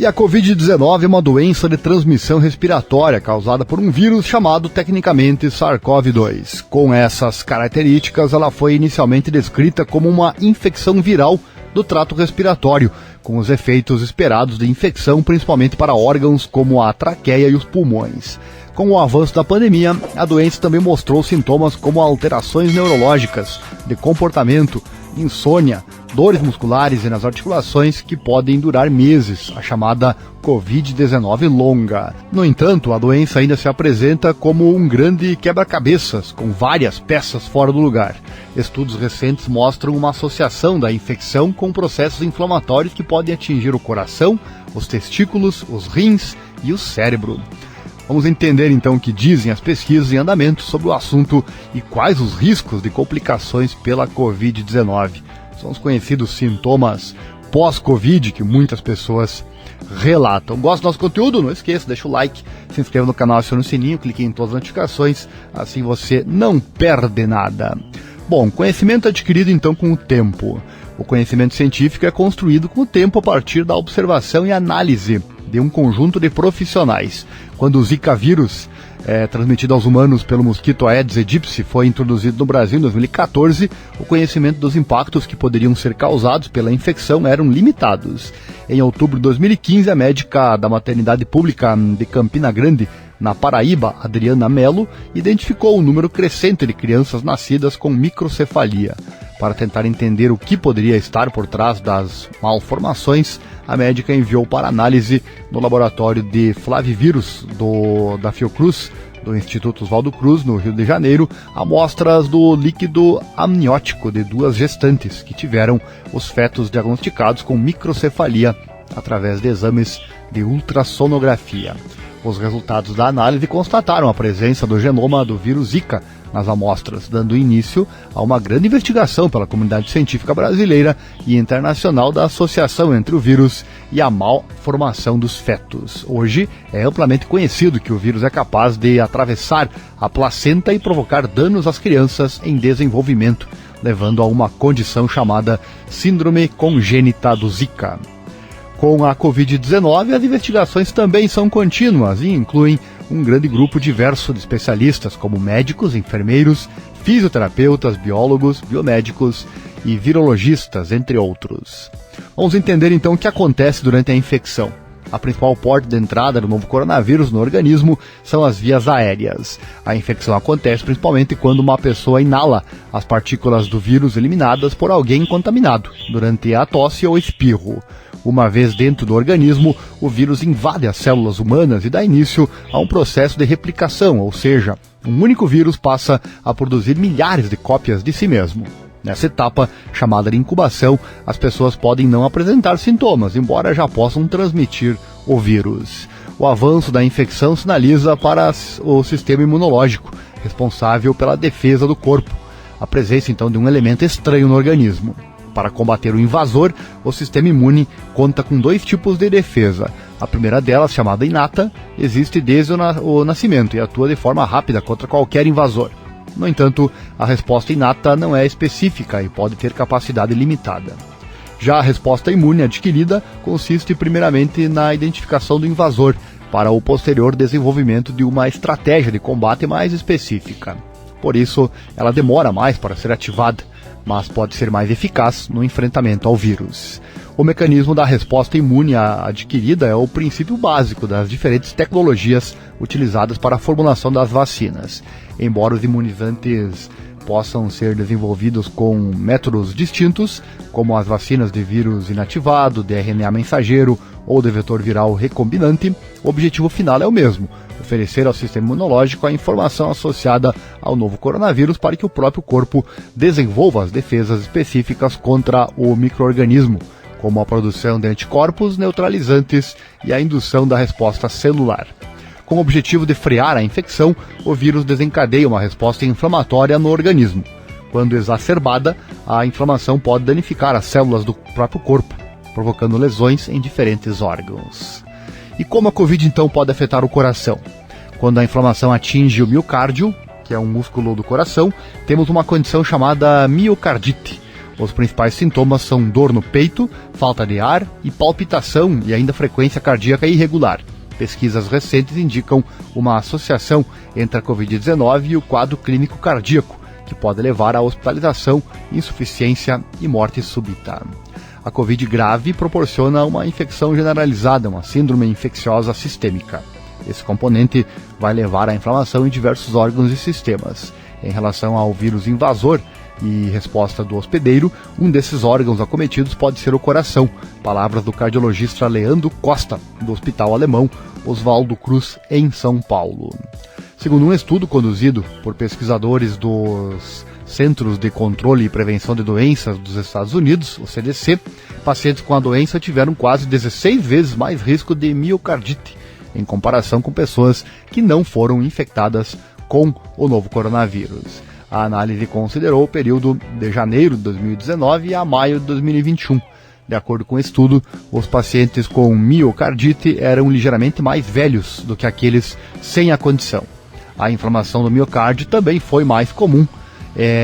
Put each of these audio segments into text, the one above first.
E a Covid-19 é uma doença de transmissão respiratória causada por um vírus chamado tecnicamente SARS-CoV-2. Com essas características, ela foi inicialmente descrita como uma infecção viral do trato respiratório, com os efeitos esperados de infecção principalmente para órgãos como a traqueia e os pulmões. Com o avanço da pandemia, a doença também mostrou sintomas como alterações neurológicas, de comportamento, insônia, dores musculares e nas articulações que podem durar meses, a chamada Covid-19 longa. No entanto, a doença ainda se apresenta como um grande quebra-cabeças, com várias peças fora do lugar. Estudos recentes mostram uma associação da infecção com processos inflamatórios que podem atingir o coração, os testículos, os rins e o cérebro. Vamos entender então o que dizem as pesquisas em andamento sobre o assunto e quais os riscos de complicações pela Covid-19. São os conhecidos sintomas pós-Covid que muitas pessoas relatam. Gosta do nosso conteúdo? Não esqueça, deixa o like, se inscreva no canal, acione o sininho, clique em todas as notificações, assim você não perde nada. Bom, conhecimento adquirido então com o tempo. O conhecimento científico é construído com o tempo a partir da observação e análise de um conjunto de profissionais. Quando o Zika vírus, transmitido aos humanos pelo mosquito Aedes aegypti, foi introduzido no Brasil em 2014, o conhecimento dos impactos que poderiam ser causados pela infecção eram limitados. Em outubro de 2015, a médica da maternidade pública de Campina Grande, na Paraíba, Adriana Mello, identificou um número crescente de crianças nascidas com microcefalia. Para tentar entender o que poderia estar por trás das malformações, a médica enviou para análise no laboratório de flavivírus da Fiocruz, do Instituto Oswaldo Cruz, no Rio de Janeiro, amostras do líquido amniótico de 2 gestantes que tiveram os fetos diagnosticados com microcefalia através de exames de ultrassonografia. Os resultados da análise constataram a presença do genoma do vírus Zika nas amostras, dando início a uma grande investigação pela comunidade científica brasileira e internacional da associação entre o vírus e a malformação dos fetos. Hoje é amplamente conhecido que o vírus é capaz de atravessar a placenta e provocar danos às crianças em desenvolvimento, levando a uma condição chamada síndrome congênita do Zika. Com a Covid-19, as investigações também são contínuas e incluem um grande grupo diverso de especialistas, como médicos, enfermeiros, fisioterapeutas, biólogos, biomédicos e virologistas, entre outros. Vamos entender então o que acontece durante a infecção. A principal porta de entrada do novo coronavírus no organismo são as vias aéreas. A infecção acontece principalmente quando uma pessoa inala as partículas do vírus eliminadas por alguém contaminado, durante a tosse ou espirro. Uma vez dentro do organismo, o vírus invade as células humanas e dá início a um processo de replicação, ou seja, um único vírus passa a produzir milhares de cópias de si mesmo. Nessa etapa, chamada de incubação, as pessoas podem não apresentar sintomas, embora já possam transmitir o vírus. O avanço da infecção sinaliza para o sistema imunológico, responsável pela defesa do corpo, a presença então de um elemento estranho no organismo. Para combater o invasor, o sistema imune conta com 2 tipos de defesa. A primeira delas, chamada inata, existe desde o nascimento e atua de forma rápida contra qualquer invasor. No entanto, a resposta inata não é específica e pode ter capacidade limitada. Já a resposta imune adquirida consiste primeiramente na identificação do invasor, para o posterior desenvolvimento de uma estratégia de combate mais específica. Por isso, ela demora mais para ser ativada, mas pode ser mais eficaz no enfrentamento ao vírus. O mecanismo da resposta imune adquirida é o princípio básico das diferentes tecnologias utilizadas para a formulação das vacinas. Embora os imunizantes possam ser desenvolvidos com métodos distintos, como as vacinas de vírus inativado, de RNA mensageiro ou de vetor viral recombinante, o objetivo final é o mesmo: oferecer ao sistema imunológico a informação associada ao novo coronavírus para que o próprio corpo desenvolva as defesas específicas contra o micro-organismo, como a produção de anticorpos neutralizantes e a indução da resposta celular. Com o objetivo de frear a infecção, o vírus desencadeia uma resposta inflamatória no organismo. Quando exacerbada, a inflamação pode danificar as células do próprio corpo, provocando lesões em diferentes órgãos. E como a Covid então pode afetar o coração? Quando a inflamação atinge o miocárdio, que é um músculo do coração, temos uma condição chamada miocardite, Os principais sintomas são dor no peito, falta de ar e palpitação e ainda frequência cardíaca irregular. Pesquisas recentes indicam uma associação entre a Covid-19 e o quadro clínico cardíaco, que pode levar à hospitalização, insuficiência e morte súbita. A Covid grave proporciona uma infecção generalizada, uma síndrome infecciosa sistêmica. Esse componente vai levar à inflamação em diversos órgãos e sistemas. Em relação ao vírus invasor e resposta do hospedeiro, um desses órgãos acometidos pode ser o coração, palavras do cardiologista Leandro Costa, do Hospital Alemão Oswaldo Cruz, em São Paulo. Segundo um estudo conduzido por pesquisadores dos Centros de Controle e Prevenção de Doenças dos Estados Unidos, o CDC, pacientes com a doença tiveram quase 16 vezes mais risco de miocardite, em comparação com pessoas que não foram infectadas com o novo coronavírus. A análise considerou o período de janeiro de 2019 a maio de 2021. De acordo com o estudo, os pacientes com miocardite eram ligeiramente mais velhos do que aqueles sem a condição. A inflamação do miocárdio também foi mais comum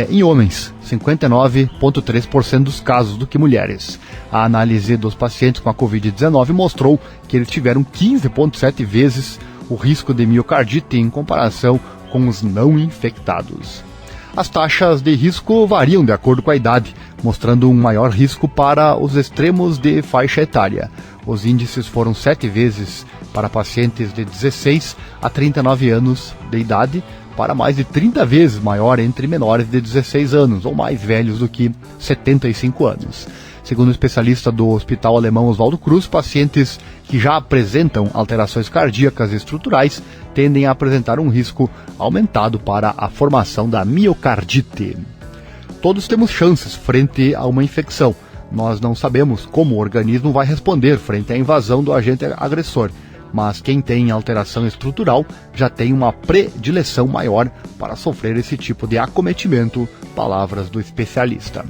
em homens, 59,3% dos casos, do que mulheres. A análise dos pacientes com a Covid-19 mostrou que eles tiveram 15,7 vezes o risco de miocardite em comparação com os não infectados. As taxas de risco variam de acordo com a idade, mostrando um maior risco para os extremos de faixa etária. Os índices foram 7 vezes para pacientes de 16 a 39 anos de idade, para mais de 30 vezes maior entre menores de 16 anos ou mais velhos do que 75 anos. Segundo o especialista do Hospital Alemão Oswaldo Cruz, pacientes que já apresentam alterações cardíacas estruturais tendem a apresentar um risco aumentado para a formação da miocardite. Todos temos chances frente a uma infecção. Nós não sabemos como o organismo vai responder frente à invasão do agente agressor, mas quem tem alteração estrutural já tem uma predileção maior para sofrer esse tipo de acometimento, palavras do especialista.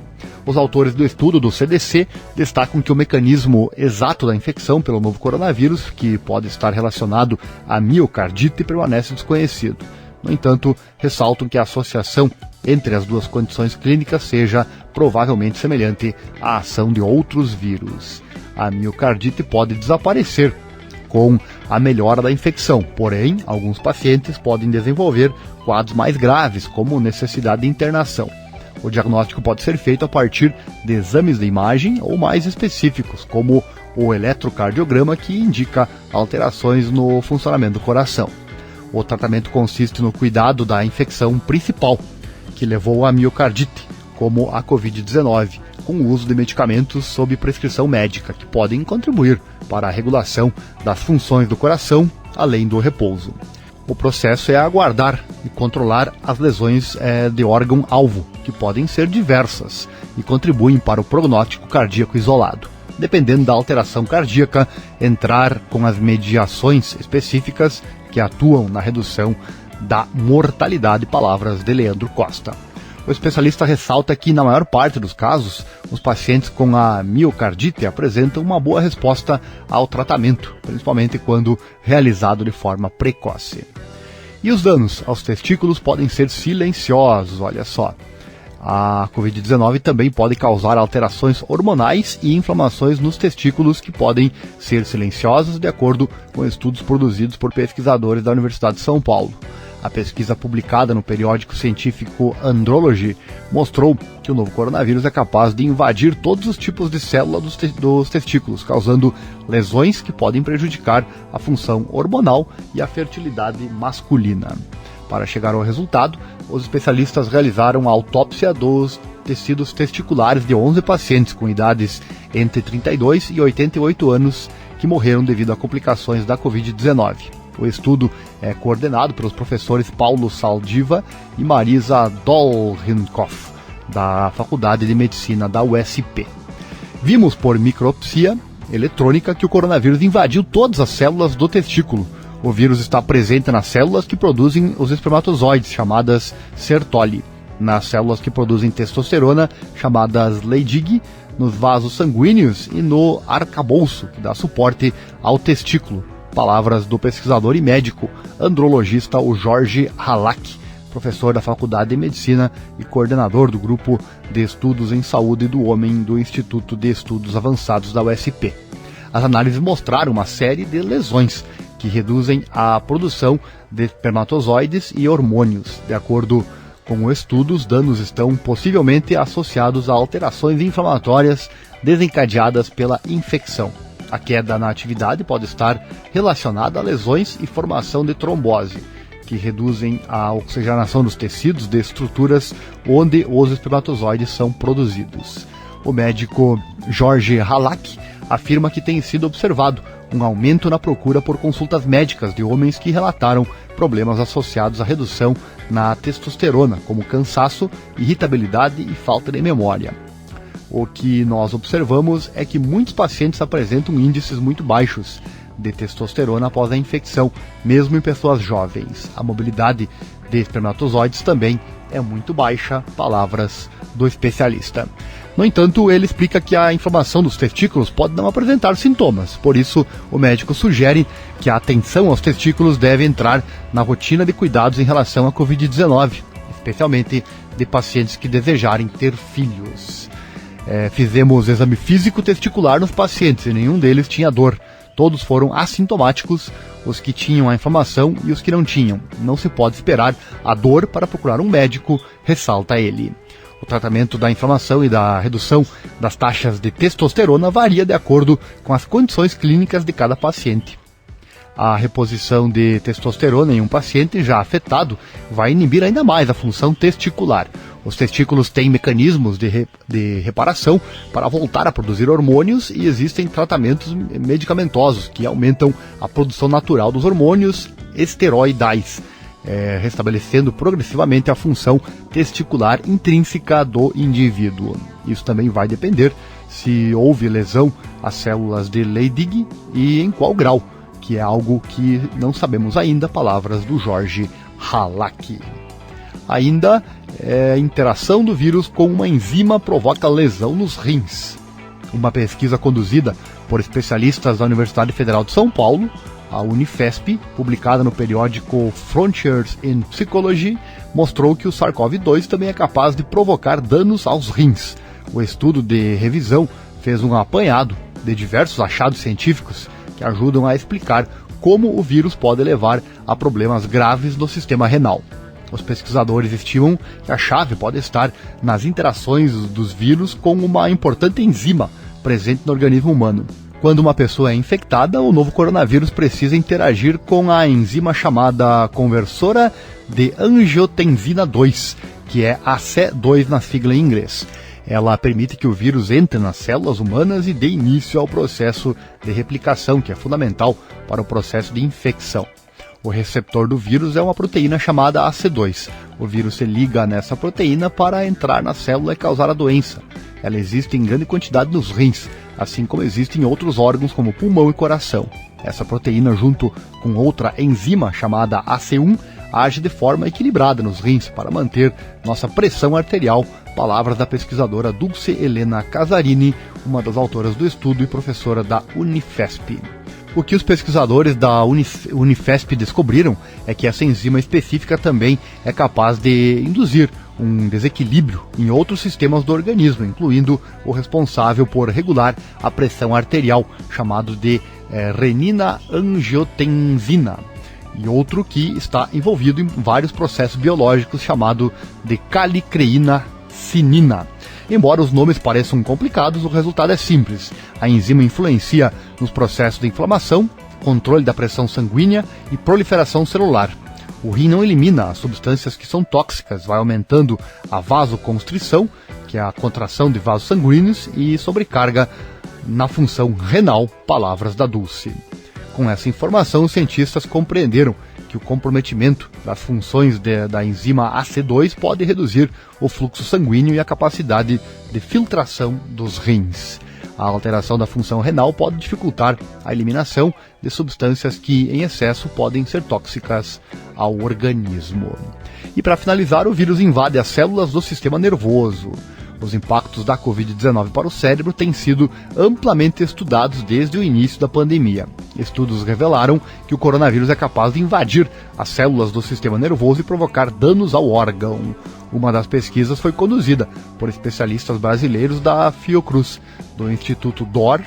Os autores do estudo do CDC destacam que o mecanismo exato da infecção pelo novo coronavírus, que pode estar relacionado à miocardite, permanece desconhecido. No entanto, ressaltam que a associação entre as duas condições clínicas seja provavelmente semelhante à ação de outros vírus. A miocardite pode desaparecer com a melhora da infecção, porém, alguns pacientes podem desenvolver quadros mais graves, como necessidade de internação. O diagnóstico pode ser feito a partir de exames de imagem ou mais específicos, como o eletrocardiograma, que indica alterações no funcionamento do coração. O tratamento consiste no cuidado da infecção principal, que levou à miocardite, como a Covid-19, com o uso de medicamentos sob prescrição médica, que podem contribuir para a regulação das funções do coração, além do repouso. O processo é aguardar e controlar as lesões de órgão-alvo, que podem ser diversas e contribuem para o prognóstico cardíaco isolado. Dependendo da alteração cardíaca, entrar com as mediações específicas que atuam na redução da mortalidade, palavras de Leandro Costa. O especialista ressalta que, na maior parte dos casos, os pacientes com a miocardite apresentam uma boa resposta ao tratamento, principalmente quando realizado de forma precoce. E os danos aos testículos podem ser silenciosos, olha só. A Covid-19 também pode causar alterações hormonais e inflamações nos testículos que podem ser silenciosas, de acordo com estudos produzidos por pesquisadores da Universidade de São Paulo. A pesquisa publicada no periódico científico Andrology mostrou que o novo coronavírus é capaz de invadir todos os tipos de células dos testículos, causando lesões que podem prejudicar a função hormonal e a fertilidade masculina. Para chegar ao resultado, os especialistas realizaram a autópsia dos tecidos testiculares de 11 pacientes com idades entre 32 e 88 anos que morreram devido a complicações da Covid-19. O estudo é coordenado pelos professores Paulo Saldiva e Marisa Dolrinkoff, da Faculdade de Medicina da USP. Vimos por micropsia eletrônica que o coronavírus invadiu todas as células do testículo. O vírus está presente nas células que produzem os espermatozoides, chamadas Sertoli, nas células que produzem testosterona, chamadas Leydig, nos vasos sanguíneos e no arcabouço, que dá suporte ao testículo. Palavras do pesquisador e médico andrologista o Jorge Halak, professor da Faculdade de Medicina e coordenador do Grupo de Estudos em Saúde do Homem do Instituto de Estudos Avançados da USP. As análises mostraram uma série de lesões que reduzem a produção de espermatozoides e hormônios. De acordo com o estudo, os danos estão possivelmente associados a alterações inflamatórias desencadeadas pela infecção. A queda na atividade pode estar relacionada a lesões e formação de trombose, que reduzem a oxigenação dos tecidos de estruturas onde os espermatozoides são produzidos. O médico Jorge Halak afirma que tem sido observado um aumento na procura por consultas médicas de homens que relataram problemas associados à redução na testosterona, como cansaço, irritabilidade e falta de memória. O que nós observamos é que muitos pacientes apresentam índices muito baixos de testosterona após a infecção, mesmo em pessoas jovens. A mobilidade de espermatozoides também é muito baixa, palavras do especialista. No entanto, ele explica que a inflamação dos testículos pode não apresentar sintomas, por isso o médico sugere que a atenção aos testículos deve entrar na rotina de cuidados em relação à Covid-19, especialmente de pacientes que desejarem ter filhos. Fizemos exame físico testicular nos pacientes e nenhum deles tinha dor. Todos foram assintomáticos, os que tinham a inflamação e os que não tinham. Não se pode esperar a dor para procurar um médico, ressalta ele. O tratamento da inflamação e da redução das taxas de testosterona varia de acordo com as condições clínicas de cada paciente. A reposição de testosterona em um paciente já afetado vai inibir ainda mais a função testicular. Os testículos têm mecanismos de reparação para voltar a produzir hormônios e existem tratamentos medicamentosos que aumentam a produção natural dos hormônios esteroidais, restabelecendo progressivamente a função testicular intrínseca do indivíduo. Isso também vai depender se houve lesão às células de Leydig e em qual grau, que é algo que não sabemos ainda, palavras do Jorge Halak. Ainda, a interação do vírus com uma enzima provoca lesão nos rins. Uma pesquisa conduzida por especialistas da Universidade Federal de São Paulo, a Unifesp, publicada no periódico Frontiers in Psychology, mostrou que o SARS-CoV-2 também é capaz de provocar danos aos rins. O estudo de revisão fez um apanhado de diversos achados científicos que ajudam a explicar como o vírus pode levar a problemas graves no sistema renal. Os pesquisadores estimam que a chave pode estar nas interações dos vírus com uma importante enzima presente no organismo humano. Quando uma pessoa é infectada, o novo coronavírus precisa interagir com a enzima chamada conversora de angiotensina 2, que é AC2 na sigla em inglês. Ela permite que o vírus entre nas células humanas e dê início ao processo de replicação, que é fundamental para o processo de infecção. O receptor do vírus é uma proteína chamada AC2. O vírus se liga nessa proteína para entrar na célula e causar a doença. Ela existe em grande quantidade nos rins, assim como existe em outros órgãos como pulmão e coração. Essa proteína, junto com outra enzima chamada AC1, age de forma equilibrada nos rins para manter nossa pressão arterial, palavras da pesquisadora Dulce Helena Casarini, uma das autoras do estudo e professora da Unifesp. O que os pesquisadores da Unifesp descobriram é que essa enzima específica também é capaz de induzir um desequilíbrio em outros sistemas do organismo, incluindo o responsável por regular a pressão arterial, chamado de renina-angiotensina, e outro que está envolvido em vários processos biológicos, chamado de calicreina-cinina. Embora os nomes pareçam complicados, o resultado é simples. A enzima influencia nos processos de inflamação, controle da pressão sanguínea e proliferação celular. O rim não elimina as substâncias que são tóxicas, vai aumentando a vasoconstrição, que é a contração de vasos sanguíneos, e sobrecarga na função renal, palavras da Dulce. Com essa informação, os cientistas compreenderam que o comprometimento das funções da enzima AC2 pode reduzir o fluxo sanguíneo e a capacidade de filtração dos rins. A alteração da função renal pode dificultar a eliminação de substâncias que, em excesso, podem ser tóxicas ao organismo. E para finalizar, o vírus invade as células do sistema nervoso. Os impactos da Covid-19 para o cérebro têm sido amplamente estudados desde o início da pandemia. Estudos revelaram que o coronavírus é capaz de invadir as células do sistema nervoso e provocar danos ao órgão. Uma das pesquisas foi conduzida por especialistas brasileiros da Fiocruz, do Instituto D'Or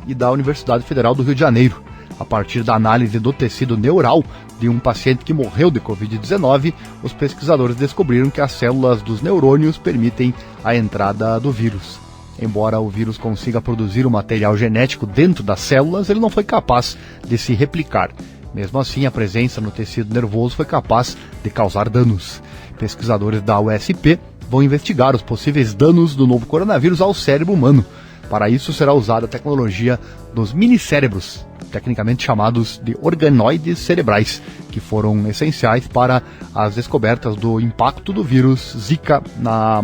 e da Universidade Federal do Rio de Janeiro. A partir da análise do tecido neural de um paciente que morreu de Covid-19, os pesquisadores descobriram que as células dos neurônios permitem a entrada do vírus. Embora o vírus consiga produzir o material genético dentro das células, ele não foi capaz de se replicar. Mesmo assim, a presença no tecido nervoso foi capaz de causar danos. Pesquisadores da USP vão investigar os possíveis danos do novo coronavírus ao cérebro humano. Para isso, será usada a tecnologia dos minicérebros, tecnicamente chamados de organoides cerebrais, que foram essenciais para as descobertas do impacto do vírus Zika na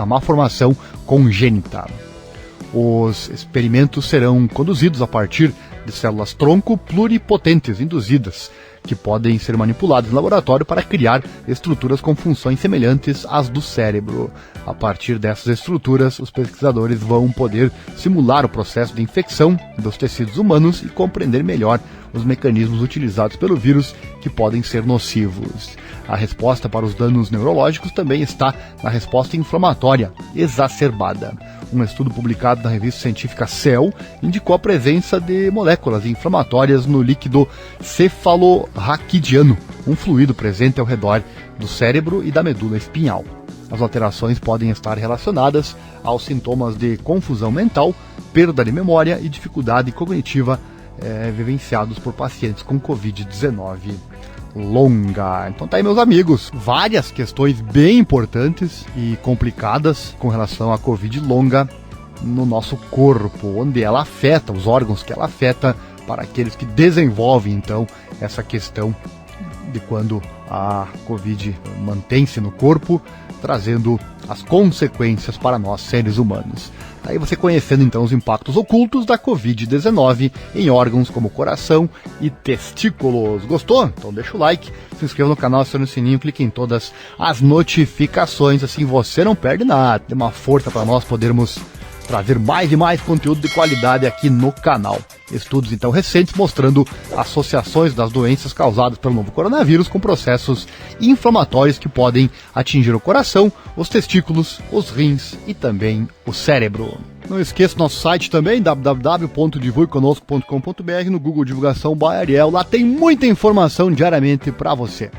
malformação congênita. Os experimentos serão conduzidos a partir de células-tronco pluripotentes induzidas, que podem ser manipuladas em laboratório para criar estruturas com funções semelhantes às do cérebro. A partir dessas estruturas, os pesquisadores vão poder simular o processo de infecção dos tecidos humanos e compreender melhor os mecanismos utilizados pelo vírus que podem ser nocivos. A resposta para os danos neurológicos também está na resposta inflamatória exacerbada. Um estudo publicado na revista científica Cell indicou a presença de moléculas inflamatórias no líquido cefalorraquidiano, um fluido presente ao redor do cérebro e da medula espinhal. As alterações podem estar relacionadas aos sintomas de confusão mental, perda de memória e dificuldade cognitiva vivenciados por pacientes com Covid-19 longa. Então tá aí, meus amigos, várias questões bem importantes e complicadas com relação à Covid longa no nosso corpo, onde ela afeta, os órgãos que ela afeta, para aqueles que desenvolvem então essa questão de quando a Covid mantém-se no corpo, trazendo as consequências para nós, seres humanos. Aí você conhecendo então os impactos ocultos da Covid-19 em órgãos como coração e testículos. Gostou? Então deixa o like, se inscreva no canal, acione o sininho, clique em todas as notificações, assim você não perde nada. Dê uma força para nós podermos trazer mais e mais conteúdo de qualidade aqui no canal. Estudos então recentes mostrando associações das doenças causadas pelo novo coronavírus com processos inflamatórios que podem atingir o coração, os testículos, os rins e também o cérebro. Não esqueça nosso site também, www.divulgueconosco.com.br, no Google Divulgação by Ariel. Lá tem muita informação diariamente para você.